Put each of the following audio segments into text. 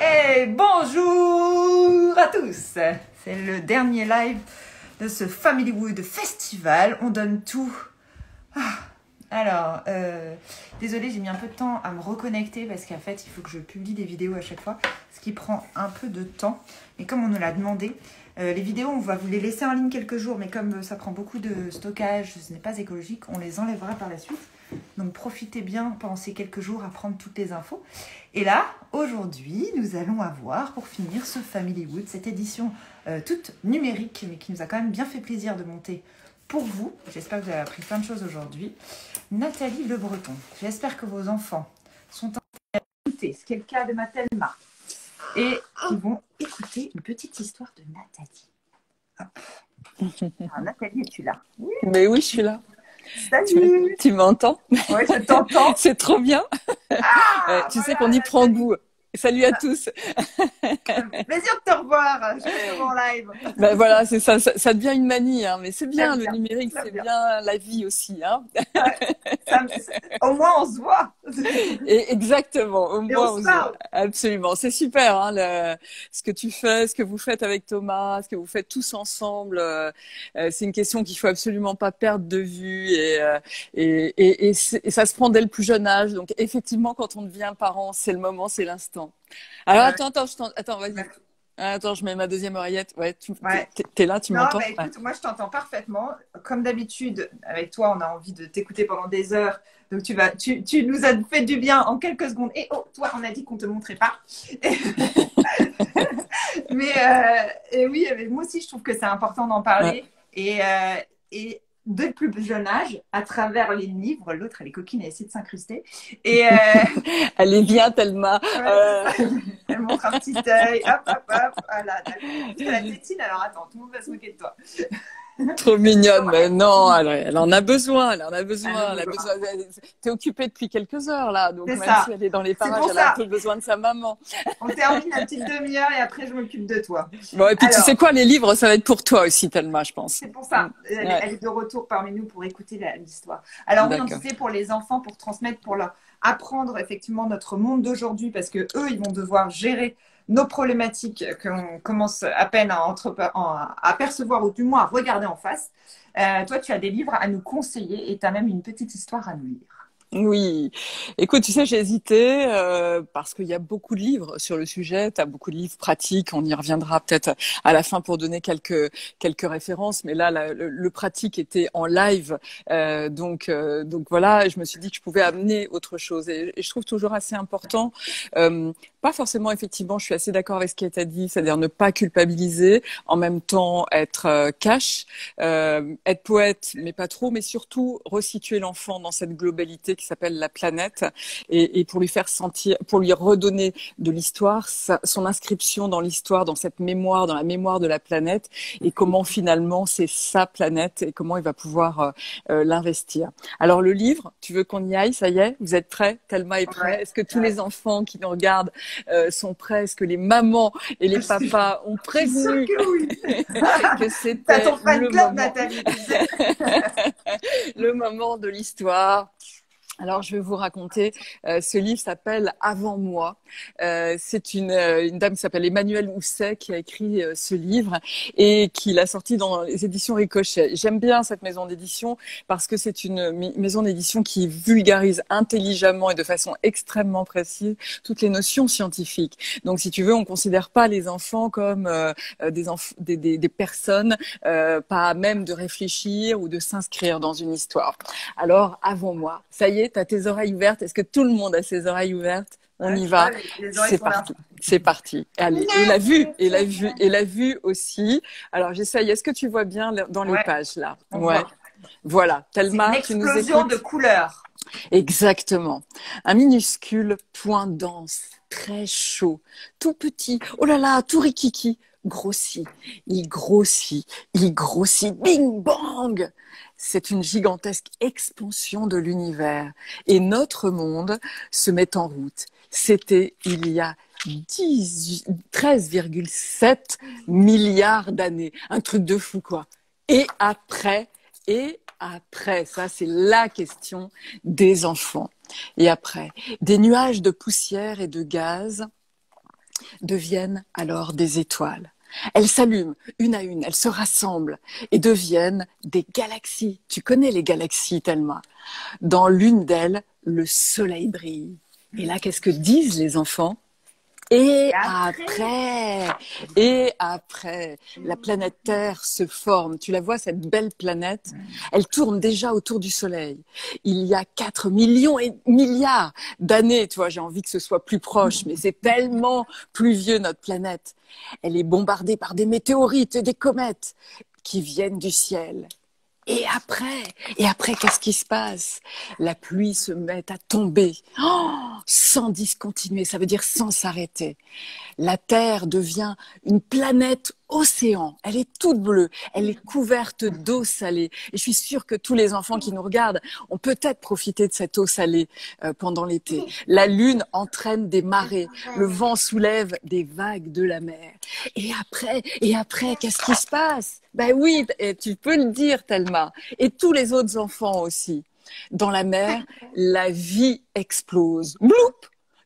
Et bonjour à tous. C'est le dernier live de ce Familywood Festival. On donne tout. Alors, désolée, j'ai mis un peu de temps à me reconnecter parce qu'en fait, il faut que je publie des vidéos à chaque fois, ce qui prend un peu de temps. Mais comme on nous l'a demandé, les vidéos, on va vous les laisser en ligne quelques jours, mais comme ça prend beaucoup de stockage, ce n'est pas écologique, on les enlèvera par la suite. Donc, profitez bien pendant ces quelques jours à prendre toutes les infos. Et là, aujourd'hui, nous allons avoir, pour finir, ce Familywood, cette édition toute numérique, mais qui nous a quand même bien fait plaisir de monter pour vous. J'espère que vous avez appris plein de choses aujourd'hui. Nathalie Le Breton. J'espère que vos enfants sont en train d'écouter, ce qui est le cas de ma Thelma, et qui vont écouter une petite histoire de Nathalie. Hop. Alors, Nathalie, es-tu là? Oui. Mais oui, je suis là. Salut. Tu m'entends? Oui, je t'entends. C'est trop bien. Tu sais qu'on y prend goût. Salut à tous. Plaisir de te revoir. Je suis en live. Ben voilà, c'est ça, ça devient une manie, hein, mais c'est bien, le numérique, c'est bien la vie aussi. Hein. Au moins, on se voit. Et exactement, au moins, on se voit. Absolument, c'est super, hein, ce que tu fais, ce que vous faites avec Thomas, ce que vous faites tous ensemble. C'est une question qu'il faut absolument pas perdre de vue et ça se prend dès le plus jeune âge. Donc effectivement, quand on devient parent, c'est le moment, c'est l'instant. Alors attends, vas-y. Attends, je mets ma deuxième oreillette. Ouais, t'es là, tu m'entends? Non, écoute, moi je t'entends parfaitement. Comme d'habitude, avec toi, on a envie de t'écouter pendant des heures. Donc tu nous as fait du bien en quelques secondes. Et oh, toi, on a dit qu'on te montrait pas. Et oui, moi aussi, je trouve que c'est important d'en parler. Ouais. Et dès le plus jeune âge, à travers les livres, l'autre, elle est coquine, elle essaie de s'incruster. Elle est bien, Thelma. Elle montre un petit œil, hop, voilà. C'est la tétine, alors attends, tout le monde va se moquer de toi. Trop mignonne, mais non, elle en a besoin, T'es occupée depuis quelques heures, là, donc même si elle est dans les parages, elle a un peu besoin de sa maman. On termine la petite demi-heure et après je m'occupe de toi. Bon, et puis tu sais quoi, les livres, ça va être pour toi aussi, Thelma, je pense. C'est pour ça, elle est de retour parmi nous pour écouter l'histoire. Alors oui, on disait pour les enfants, pour transmettre, pour leur apprendre effectivement notre monde d'aujourd'hui, parce que eux, ils vont devoir gérer nos problématiques qu'on commence à peine à percevoir ou du moins à regarder en face. Toi, tu as des livres à nous conseiller et tu as même une petite histoire à nous lire. Oui, écoute, tu sais, j'ai hésité parce qu'il y a beaucoup de livres sur le sujet. Tu as beaucoup de livres pratiques. On y reviendra peut-être à la fin pour donner quelques références. Mais là, le pratique était en live, donc voilà. Je me suis dit que je pouvais amener autre chose. Et je trouve toujours assez important. Pas forcément, effectivement, je suis assez d'accord avec ce qui a été dit, c'est-à-dire ne pas culpabiliser, en même temps être cash, être poète, mais pas trop, mais surtout resituer l'enfant dans cette globalité qui s'appelle la planète et pour lui faire sentir, pour lui redonner de l'histoire, son inscription dans l'histoire, dans cette mémoire, dans la mémoire de la planète et comment finalement c'est sa planète et comment il va pouvoir l'investir. Alors le livre, tu veux qu'on y aille? Ça y est, vous êtes prêts? Thelma est prêt? Est-ce que tous les enfants qui nous regardent sont prêts? Est-ce que les mamans et les papas ont prévenu que c'était le moment, Nathalie, le moment de l'histoire? Alors, je vais vous raconter. Ce livre s'appelle Avant moi. C'est une dame qui s'appelle Emmanuelle Housset qui a écrit ce livre et qui l'a sorti dans les éditions Ricochet. J'aime bien cette maison d'édition parce que c'est une maison d'édition qui vulgarise intelligemment et de façon extrêmement précise toutes les notions scientifiques. Donc, si tu veux, on considère pas les enfants comme des personnes pas à même de réfléchir ou de s'inscrire dans une histoire. Alors, Avant moi, ça y est, t'as tes oreilles ouvertes. Est-ce que tout le monde a ses oreilles ouvertes? On y va. C'est parti. C'est parti. Allez. Et la vue aussi. Alors, j'essaye. Est-ce que tu vois bien dans les pages, là? Ouais. Voilà. Thelma, tu nous écoutes. Une explosion de couleurs. Exactement. Un minuscule point dense, très chaud, tout petit. Oh là là, tout rikiki. Grossit. Il grossit. Il grossit. Bing bang! C'est une gigantesque expansion de l'univers. Et notre monde se met en route. C'était il y a 13,7 milliards d'années. Un truc de fou, quoi. Et après, ça, c'est la question des enfants. Et après, des nuages de poussière et de gaz deviennent alors des étoiles. Elles s'allument une à une, elles se rassemblent et deviennent des galaxies. Tu connais les galaxies, Thelma. Dans l'une d'elles, le soleil brille. Et là, qu'est-ce que disent les enfants? Et après, la planète Terre se forme. Tu la vois, cette belle planète, elle tourne déjà autour du Soleil. Il y a 4 millions et milliards d'années, tu vois, j'ai envie que ce soit plus proche, mais c'est tellement plus vieux, notre planète. Elle est bombardée par des météorites et des comètes qui viennent du ciel. Et après, qu'est-ce qui se passe? La pluie se met à tomber, sans discontinuer, ça veut dire sans s'arrêter. La Terre devient une planète océan. Elle est toute bleue, elle est couverte d'eau salée. Et je suis sûre que tous les enfants qui nous regardent ont peut-être profité de cette eau salée pendant l'été. La Lune entraîne des marées, le vent soulève des vagues de la mer. Et après, qu'est-ce qui se passe? Ben oui, et tu peux le dire, Thelma. Et tous les autres enfants aussi. Dans la mer, la vie explose. Bloup!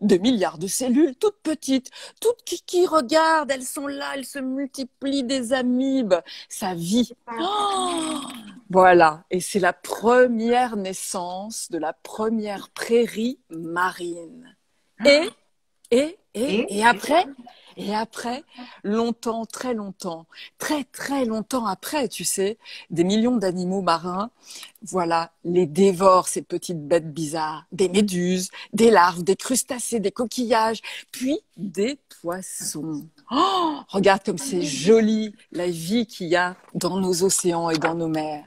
2 milliards de cellules, toutes petites, toutes qui regardent, elles sont là, elles se multiplient, des amibes. Ça vit. Oh, voilà. Et c'est la première naissance de la première prairie marine. Et, et après, longtemps, très longtemps, très longtemps après, tu sais, des millions d'animaux marins, voilà, les dévorent, ces petites bêtes bizarres, des méduses, des larves, des crustacés, des coquillages, puis des poissons. Oh, regarde comme c'est joli, la vie qu'il y a dans nos océans et dans nos mers.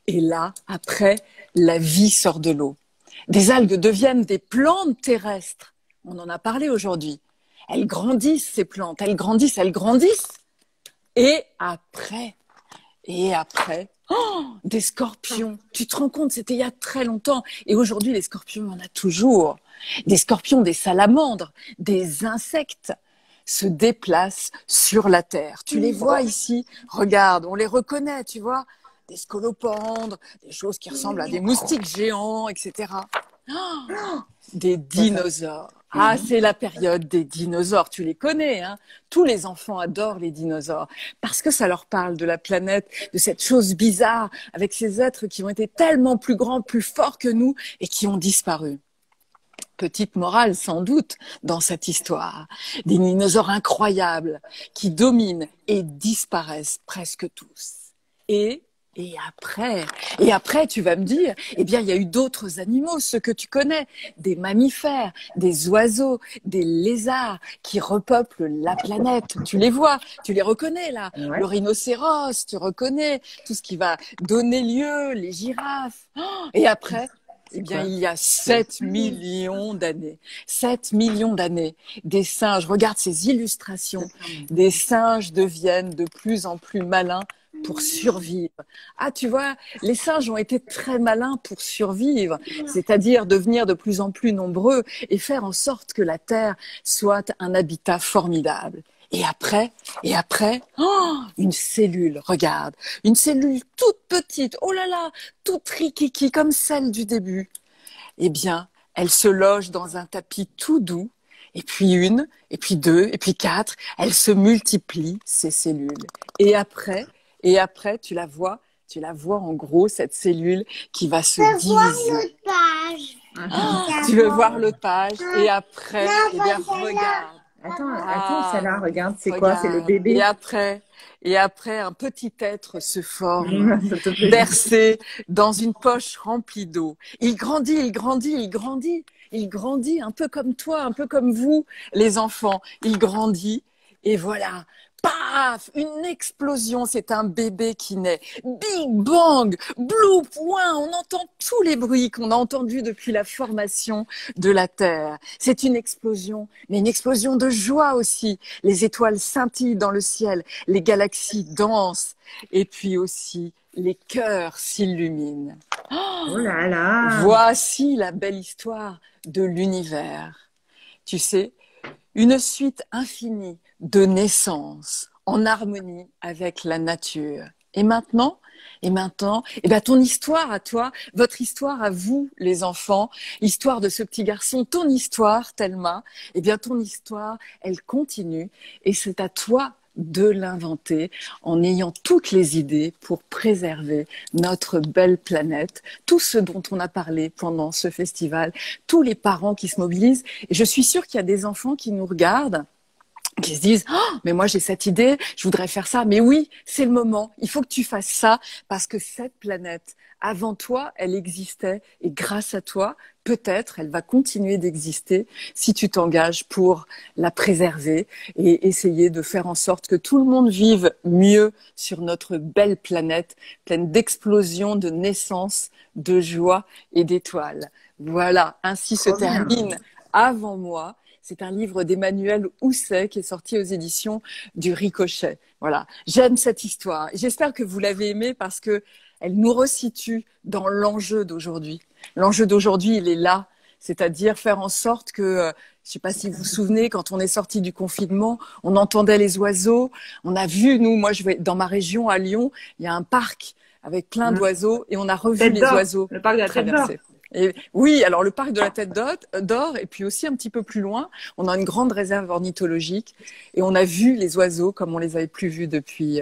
Et là, après, la vie sort de l'eau. Des algues deviennent des plantes terrestres. On en a parlé aujourd'hui. Elles grandissent, ces plantes. Elles grandissent. Et après, des scorpions. Tu te rends compte, c'était il y a très longtemps. Et aujourd'hui, les scorpions, on en a toujours. Des scorpions, des salamandres, des insectes se déplacent sur la Terre. Tu les vois ici. Regarde, on les reconnaît, tu vois. Des scolopendres, des choses qui ressemblent à des moustiques géants, etc. Des dinosaures. Ah, c'est la période des dinosaures, tu les connais, hein? Tous les enfants adorent les dinosaures parce que ça leur parle de la planète, de cette chose bizarre avec ces êtres qui ont été tellement plus grands, plus forts que nous et qui ont disparu. Petite morale sans doute dans cette histoire. Des dinosaures incroyables qui dominent et disparaissent presque tous. Et après, tu vas me dire, eh bien, il y a eu d'autres animaux, ceux que tu connais, des mammifères, des oiseaux, des lézards qui repeuplent la planète. Tu les vois, tu les reconnais là. Ouais. Le rhinocéros, tu reconnais tout ce qui va donner lieu, les girafes. Et après, eh bien, il y a 7 millions d'années. 7 millions d'années. Des singes, regarde ces illustrations. Des singes deviennent de plus en plus malins pour survivre. Ah, tu vois, les singes ont été très malins pour survivre, c'est-à-dire devenir de plus en plus nombreux et faire en sorte que la Terre soit un habitat formidable. Et après, une cellule, regarde, une cellule toute petite, oh là là, toute rikiki comme celle du début. Eh bien, elle se loge dans un tapis tout doux, et puis une, et puis deux, et puis quatre, elle se multiplie, ces cellules. Et après, tu la vois en gros, cette cellule qui va se diviser. Tu veux voir l'autre page? Et après, eh bien, regarde. Attends, celle-là, regarde, c'est quoi? C'est le bébé. Et après, un petit être se forme, bercé dans une poche remplie d'eau. Il grandit, un peu comme toi, un peu comme vous, les enfants. Il grandit, et voilà. Paf! Une explosion, c'est un bébé qui naît. Big bang! Blue point! On entend tous les bruits qu'on a entendus depuis la formation de la Terre. C'est une explosion, mais une explosion de joie aussi. Les étoiles scintillent dans le ciel, les galaxies dansent, et puis aussi les cœurs s'illuminent. Oh là là! Voici la belle histoire de l'univers. Tu sais, une suite infinie de naissances en harmonie avec la nature. Et maintenant, eh ben, ton histoire à toi, votre histoire à vous, les enfants, l'histoire de ce petit garçon, ton histoire, Thelma, eh bien, ton histoire, elle continue et c'est à toi de l'inventer en ayant toutes les idées pour préserver notre belle planète, tout ce dont on a parlé pendant ce festival, tous les parents qui se mobilisent. Et je suis sûre qu'il y a des enfants qui nous regardent qui se disent oh, mais moi j'ai cette idée, je voudrais faire ça. Mais oui, c'est le moment. Il faut que tu fasses ça parce que cette planète, avant toi, elle existait et grâce à toi, peut-être, elle va continuer d'exister si tu t'engages pour la préserver et essayer de faire en sorte que tout le monde vive mieux sur notre belle planète, pleine d'explosions, de naissances, de joie et d'étoiles. Voilà, ainsi se termine Avant moi. C'est un livre d'Emmanuel Housset qui est sorti aux éditions du Ricochet. Voilà, j'aime cette histoire. J'espère que vous l'avez aimée parce que elle nous resitue dans l'enjeu d'aujourd'hui. L'enjeu d'aujourd'hui, il est là, c'est-à-dire faire en sorte que, je ne sais pas si vous vous souvenez, quand on est sorti du confinement, on entendait les oiseaux. On a vu, nous, moi, je vais dans ma région à Lyon, il y a un parc avec plein d'oiseaux et on a revu les oiseaux le parc de la Tête d'Or. Et oui, alors le parc de la Tête d'Or, et puis aussi un petit peu plus loin, on a une grande réserve ornithologique et on a vu les oiseaux comme on les avait plus vus depuis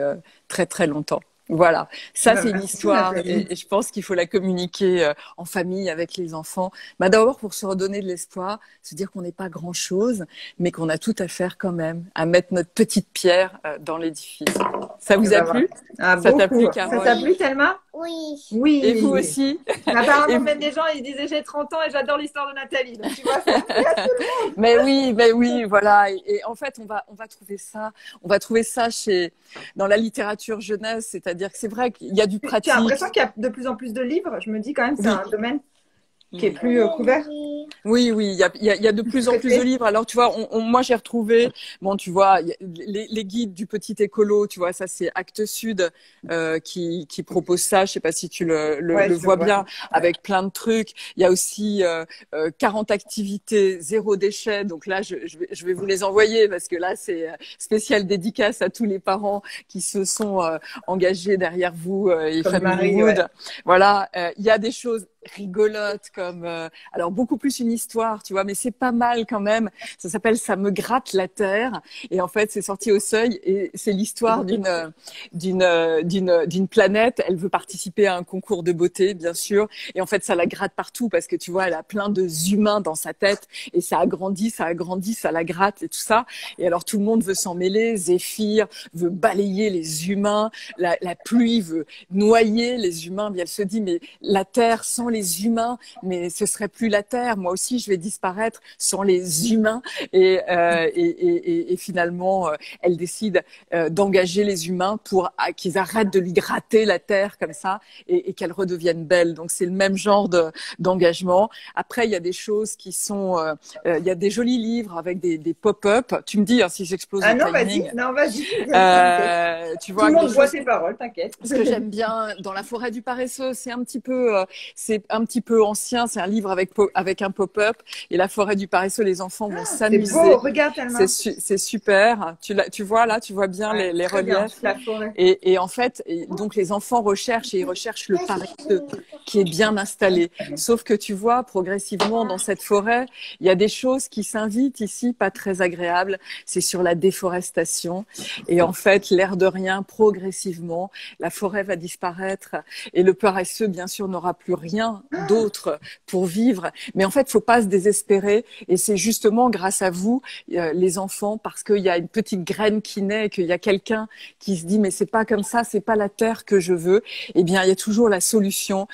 très très longtemps. Voilà, ça c'est une histoire et je pense qu'il faut la communiquer en famille avec les enfants. Bah, d'abord pour se redonner de l'espoir, se dire qu'on n'est pas grand-chose, mais qu'on a tout à faire quand même, à mettre notre petite pierre dans l'édifice. Ça vous a plu? Ça t'a plu, Carole? Ça t'a plu, Thelma? Oui. Oui. Et vous aussi? Apparemment, même des gens, ils disaient j'ai 30 ans et j'adore l'histoire de Nathalie. Donc, tu vois, ça mais oui, voilà. Et en fait, on va trouver ça. On va trouver ça dans la littérature jeunesse. C'est-à-dire que c'est vrai qu'il y a du pratique. J'ai l'impression qu'il y a de plus en plus de livres. Je me dis quand même, c'est un domaine qui est plus couvert. Oui, il y a de plus en plus de livres. Alors, tu vois, moi, j'ai retrouvé, bon, tu vois, les guides du petit écolo, tu vois, ça, c'est Actes Sud qui propose ça. Je sais pas si tu le vois bien, avec plein de trucs. Il y a aussi 40 activités zéro déchet. Donc là, je vais vous les envoyer parce que là, c'est spécial dédicace à tous les parents qui se sont engagés derrière vous et Family Wood. Voilà, il y a des choses rigolotes comme alors beaucoup plus une histoire, tu vois, mais c'est pas mal quand même. Ça s'appelle Ça me gratte la terre et en fait c'est sorti au Seuil et c'est l'histoire d'une planète. Elle veut participer à un concours de beauté, bien sûr, et en fait ça la gratte partout parce que tu vois elle a plein de humains dans sa tête et ça agrandit, ça la gratte et tout ça. Et alors tout le monde veut s'en mêler. Zéphyr veut balayer les humains, la pluie veut noyer les humains. Bien elle se dit mais la terre sans les humains, mais ce serait plus la Terre. Moi aussi, je vais disparaître sans les humains. Et finalement, elle décide d'engager les humains pour qu'ils arrêtent de lui gratter la Terre comme ça et qu'elle redevienne belle. Donc, c'est le même genre d'engagement. Après, il y a des choses qui sont... il y a des jolis livres avec des pop-up. Tu me dis si j'explose le timing. Non, vas-y. Tu vois, tout le monde voit tes paroles, t'inquiète. Ce que j'aime bien dans La forêt du paresseux, c'est un petit peu ancien, c'est un livre avec un pop-up et La forêt du paresseux, les enfants vont s'amuser. C'est beau, regarde tellement. C'est super. Tu vois là, tu vois bien les reliefs. Bien, la forêt. Et en fait, donc les enfants recherchent et ils recherchent le paresseux qui est bien installé. Sauf que tu vois, progressivement dans cette forêt, il y a des choses qui s'invitent ici, pas très agréables. C'est sur la déforestation. Et en fait, l'air de rien, progressivement, la forêt va disparaître et le paresseux, bien sûr, n'aura plus rien d'autre pour vivre. Mais en fait, il faut pas se désespérer. Et c'est justement grâce à vous, les enfants, parce qu'il y a une petite graine qui naît, qu'il y a quelqu'un qui se dit mais c'est pas comme ça, c'est pas la terre que je veux. Eh bien, il y a toujours la solution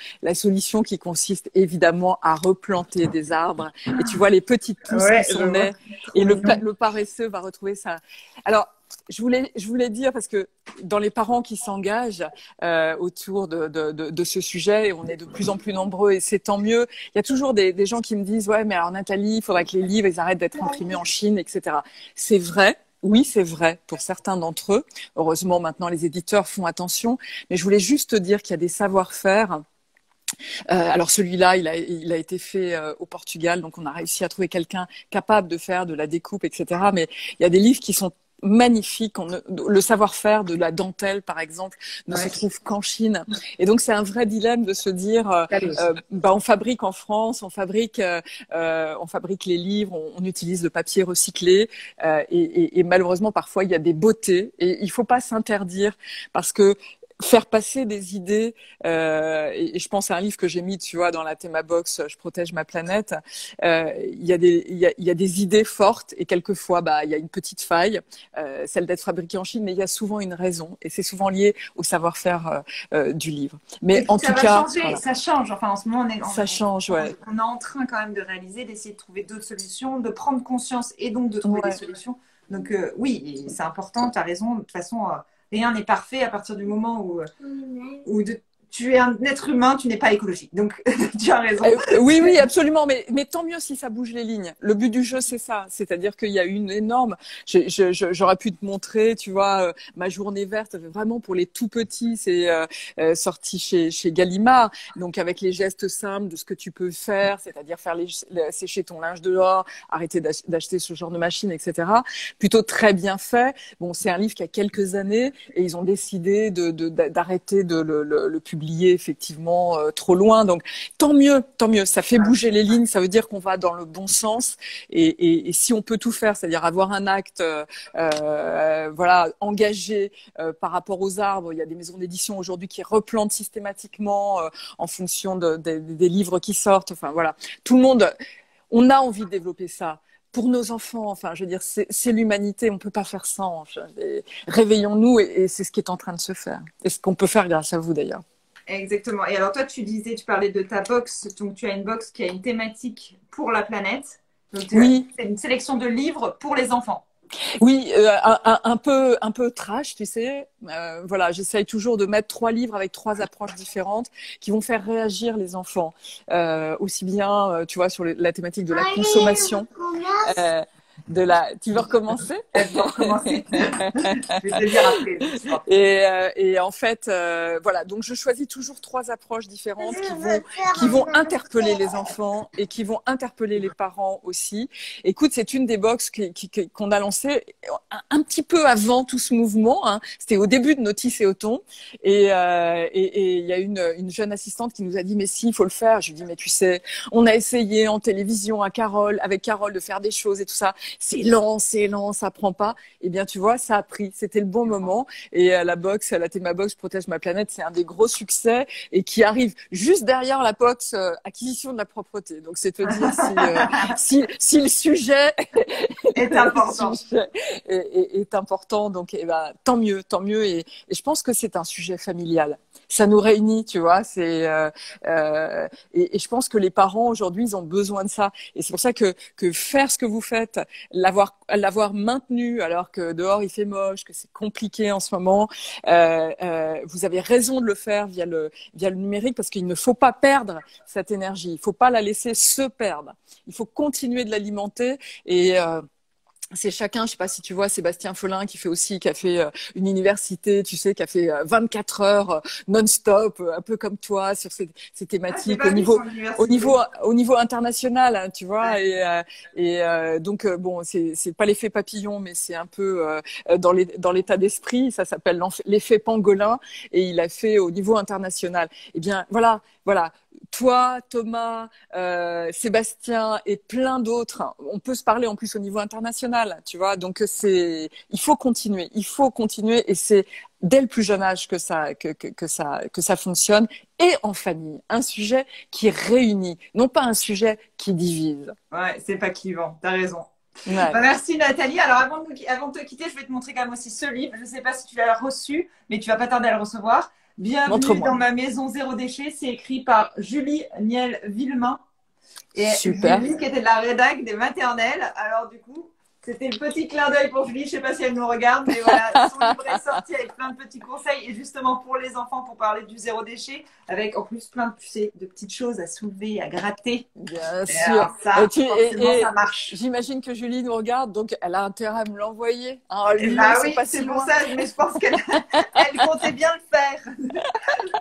qui consiste évidemment à replanter des arbres. Et tu vois les petites pousses qui sont nées, et le paresseux va retrouver ça. Alors, je voulais dire, parce que dans les parents qui s'engagent autour de ce sujet, et on est de plus en plus nombreux, et c'est tant mieux, il y a toujours des gens qui me disent « Ouais, mais alors Nathalie, il faudrait que les livres ils arrêtent d'être imprimés en Chine, etc. » C'est vrai. Oui, c'est vrai pour certains d'entre eux. Heureusement, maintenant, les éditeurs font attention. Mais je voulais juste te dire qu'il y a des savoir-faire. Alors celui-là, il a été fait au Portugal, donc on a réussi à trouver quelqu'un capable de faire de la découpe, etc. Mais il y a des livres qui sont magnifiques. Le savoir-faire de la dentelle, par exemple, ne se trouve qu'en Chine. Et donc, c'est un vrai dilemme de se dire, on fabrique en France, on fabrique les livres, on utilise le papier recyclé, et malheureusement, parfois, il y a des beautés, et il faut pas s'interdire, parce que faire passer des idées, et je pense à un livre que j'ai mis, tu vois, dans la Théma Box, Je protège ma planète. Il y a des idées fortes, et quelquefois, il y a une petite faille, celle d'être fabriquée en Chine, mais il y a souvent une raison, et c'est souvent lié au savoir-faire du livre. Mais en tout cas, voilà. Ça change. Enfin, en ce moment, on est en train quand même de réaliser, d'essayer de trouver d'autres solutions, de prendre conscience et donc de trouver des solutions. Donc oui, c'est important. Tu as raison. De toute façon. Rien n'est parfait à partir du moment où tu es un être humain, tu n'es pas écologique. Donc, tu as raison. Oui, absolument. Mais tant mieux si ça bouge les lignes. Le but du jeu, c'est ça. C'est-à-dire qu'il y a une énorme... J'aurais pu te montrer, tu vois, ma journée verte, vraiment pour les tout petits. C'est sorti chez Gallimard. Donc, avec les gestes simples de ce que tu peux faire, c'est-à-dire faire sécher ton linge dehors, arrêter d'acheter ce genre de machine, etc. Plutôt très bien fait. Bon, c'est un livre qui a quelques années et ils ont décidé d'arrêter de le publier effectivement trop loin. Donc tant mieux, ça fait bouger les lignes, ça veut dire qu'on va dans le bon sens, et si on peut tout faire, c'est-à-dire avoir un acte engagé par rapport aux arbres. Il y a des maisons d'édition aujourd'hui qui replantent systématiquement en fonction des livres qui sortent. Enfin voilà, tout le monde, on a envie de développer ça pour nos enfants. Enfin, je veux dire, c'est l'humanité, on peut pas faire sans. Réveillons-nous, et c'est ce qui est en train de se faire, et ce qu'on peut faire grâce à vous d'ailleurs. Exactement. Et alors toi, tu parlais de ta box. Donc tu as une box qui a une thématique pour la planète. Donc, oui. C'est une sélection de livres pour les enfants. Oui, un peu trash, tu sais. Voilà, j'essaye toujours de mettre 3 livres avec 3 approches différentes qui vont faire réagir les enfants. Aussi bien, tu vois, sur la thématique de la consommation. Tu veux recommencer? Je vais recommencer. Je vais te dire après. Et en fait, voilà. Donc, je choisis toujours 3 approches différentes qui vont interpeller les enfants et qui vont interpeller les parents aussi. Écoute, c'est une des box qu'on a lancée un petit peu avant tout ce mouvement. Hein. C'était au début de Notice et Othon. Et il y a une jeune assistante qui nous a dit, mais si, il faut le faire. Je lui dis, mais tu sais, on a essayé en télévision avec Carole de faire des choses et tout ça. C'est lent, ça prend pas. Eh bien, tu vois, ça a pris. C'était le bon moment. Et la Théma Box Protège ma planète, c'est un des gros succès et qui arrive juste derrière la box acquisition de la propreté. Donc, c'est te dire si le sujet est important. est important. Donc, tant mieux. Et je pense que c'est un sujet familial. Ça nous réunit, tu vois. Et je pense que les parents aujourd'hui, ils ont besoin de ça. Et c'est pour ça que faire ce que vous faites, l'avoir maintenu alors que dehors il fait moche, que c'est compliqué en ce moment, vous avez raison de le faire via le numérique, parce qu'il ne faut pas perdre cette énergie. Il ne faut pas la laisser se perdre. Il faut continuer de l'alimenter. Et c'est chacun, je sais pas si tu vois Sébastien Follin qui a fait une université, tu sais, qui a fait 24 heures non-stop, un peu comme toi, sur ces thématiques au niveau international, hein, tu vois. Ouais. Donc bon, c'est pas l'effet papillon, mais c'est un peu dans l'état d'esprit. Ça s'appelle l'effet pangolin, et il a fait au niveau international. Eh bien, voilà. Toi, Thomas, Sébastien et plein d'autres, on peut se parler en plus au niveau international, tu vois. Donc il faut continuer, et c'est dès le plus jeune âge que ça fonctionne, et en famille, un sujet qui réunit, non pas un sujet qui divise. Ouais, c'est pas clivant, t'as raison. Ouais. Merci Nathalie. Alors avant de te quitter, je vais te montrer quand même aussi ce livre. Je ne sais pas si tu l'as reçu, mais tu vas pas tarder à le recevoir. Bienvenue dans ma maison zéro déchet. C'est écrit par Julie Niel-Villemain. Et super. Julie qui était de la rédac des maternelles. Alors du coup, c'était le petit clin d'œil pour Julie. Je ne sais pas si elle nous regarde, mais voilà, son livre est sorti avec plein de petits conseils, et justement pour les enfants, pour parler du zéro déchet, avec en plus plein de petites choses à soulever, à gratter. Bien sûr. Alors, ça marche. J'imagine que Julie nous regarde, donc elle a intérêt à me l'envoyer. Hein, oui, c'est pour ça, mais je pense qu'elle comptait bien le faire.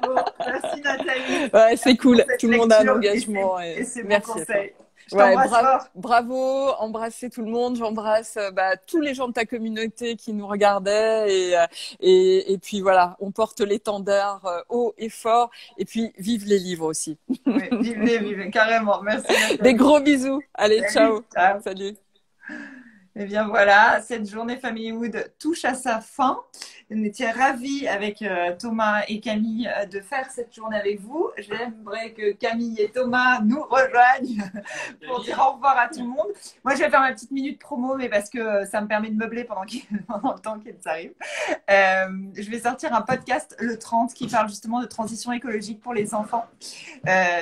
Bon, merci Nathalie. Ouais, c'est cool. Tout le monde a un engagement. Et c'est mon conseil. Je t'embrasse fort. Bravo, embrassez tout le monde. J'embrasse tous les gens de ta communauté qui nous regardaient et puis voilà, on porte l'étendard haut et fort. Et puis vive les livres aussi. Oui, vive, carrément. Merci. Des gros bisous. Allez, ciao. Ciao. Salut. Eh bien voilà, cette journée Familyhood touche à sa fin. On était ravis avec Thomas et Camille de faire cette journée avec vous. J'aimerais que Camille et Thomas nous rejoignent pour dire au revoir à tout le monde. Moi, je vais faire ma petite minute promo, mais parce que ça me permet de meubler pendant le temps qu'ils arrivent. Je vais sortir un podcast le 30 qui parle justement de transition écologique pour les enfants.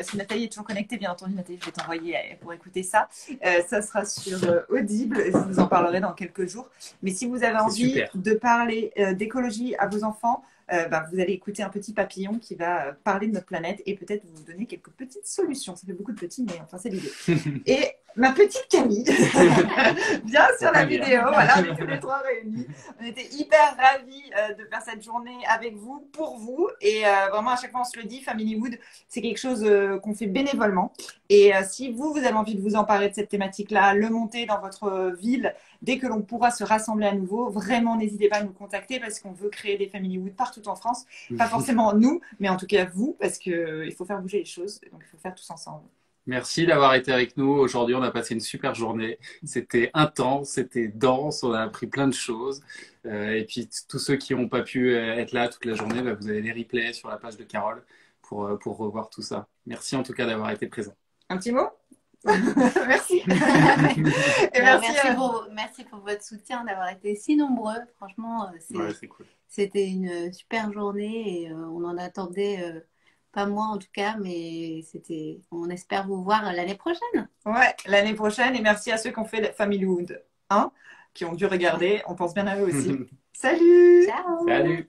Si Nathalie est toujours connectée, bien entendu, Nathalie, je vais t'envoyer pour écouter ça. Ça sera sur Audible. Je vous en parlerai dans quelques jours. Mais si vous avez envie de parler d'écologie à vos enfants, vous allez écouter un petit papillon qui va parler de notre planète et peut-être vous donner quelques petites solutions. Ça fait beaucoup de petits, mais enfin, c'est l'idée. Et ma petite Camille, bien sur la vidéo, voilà, on est tous les trois réunis. On était hyper ravis de faire cette journée avec vous, pour vous. Et vraiment, à chaque fois, on se le dit, Familyhood, c'est quelque chose qu'on fait bénévolement. Et si vous avez envie de vous emparer de cette thématique-là, le monter dans votre ville, dès que l'on pourra se rassembler à nouveau, vraiment, n'hésitez pas à nous contacter parce qu'on veut créer des Familyhood partout en France. Pas forcément nous, mais en tout cas vous, parce qu'il faut faire bouger les choses. Donc, il faut faire tous ensemble. Merci d'avoir été avec nous. Aujourd'hui, on a passé une super journée. C'était intense, c'était dense, on a appris plein de choses. Et puis, tous ceux qui n'ont pas pu être là toute la journée, vous avez les replays sur la page de Carole pour revoir tout ça. Merci en tout cas d'avoir été présent. Un petit mot? Merci. Et merci pour votre soutien, d'avoir été si nombreux. Franchement, c'est cool. C'était une super journée et on en attendait... pas moi en tout cas, mais on espère vous voir l'année prochaine. Ouais, l'année prochaine. Et merci à ceux qui ont fait Familyhood 1, qui ont dû regarder. On pense bien à eux aussi. Salut! Ciao! Salut!